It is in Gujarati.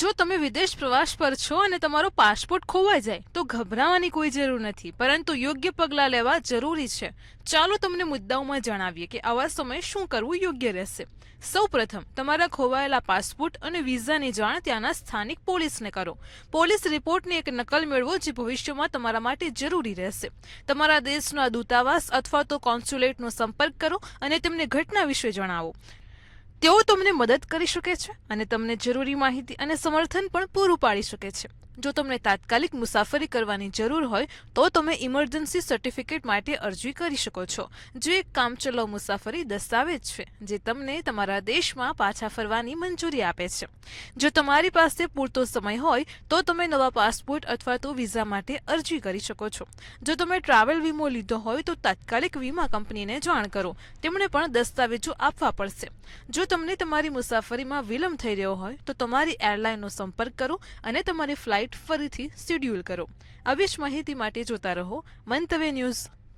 જો તમે વિદેશ પ્રવાસ પર છો અને તમારો પાસપોર્ટ ખોવાઈ જાય તો ગભરાવાની કોઈ જરૂર નથી, પરંતુ યોગ્ય પગલાં લેવા જરૂરી છે. ચાલો તમને મુદ્દાઓમાં જણાવીએ કે આવા સમયે શું કરવું યોગ્ય રહેશે. સૌપ્રથમ તમારા ખોવાયેલા પાસપોર્ટ અને વિઝાની જાણ ત્યાંના સ્થાનિક પોલીસને કરો. પોલીસ રિપોર્ટની એક નકલ મેળવો જે ભવિષ્યમાં તમારા માટે જરૂરી રહેશે. તમારા દેશના દૂતાવાસ અથવા તો કોન્સ્યુલેટનો સંપર્ક કરો અને તેમને ઘટના વિશે જણાવો. તેઓ તમને મદદ કરી શકે છે અને તમને જરૂરી માહિતી અને સમર્થન પણ પૂરું પાડી શકે છે. જો તમને તાત્કાલિક મુસાફરી કરવાની જરૂર હોય તો તમે ઇમરજન્સી સર્ટિફિકેટ માટે અરજી કરી શકો છો, જે એક કામચલાઉ મુસાફરી દસ્તાવેજ છે જે તમને તમારા દેશમાં પાછા ફરવાની મંજૂરી આપે છે. જો તમારી પાસે પૂરતો સમય હોય તો તમે નવા પાસપોર્ટ અથવા તો વિઝા માટે અરજી કરી શકો છો. જો તમે ટ્રાવેલ વીમો લીધો હોય તો તાત્કાલિક વીમા કંપનીને જાણ કરો, તેમણે પણ દસ્તાવેજો આપવા પડશે. જો તમને તમારી મુસાફરીમાં વિલંબ થઈ રહ્યો હોય તો તમારી એરલાઇનનો સંપર્ક કરો અને તમારી ફ્લાઇટ ફરીથી શેડ્યુલ કરો. આવી જ માહિતી માટે જોતા રહો મંતવ્ય ન્યૂઝ.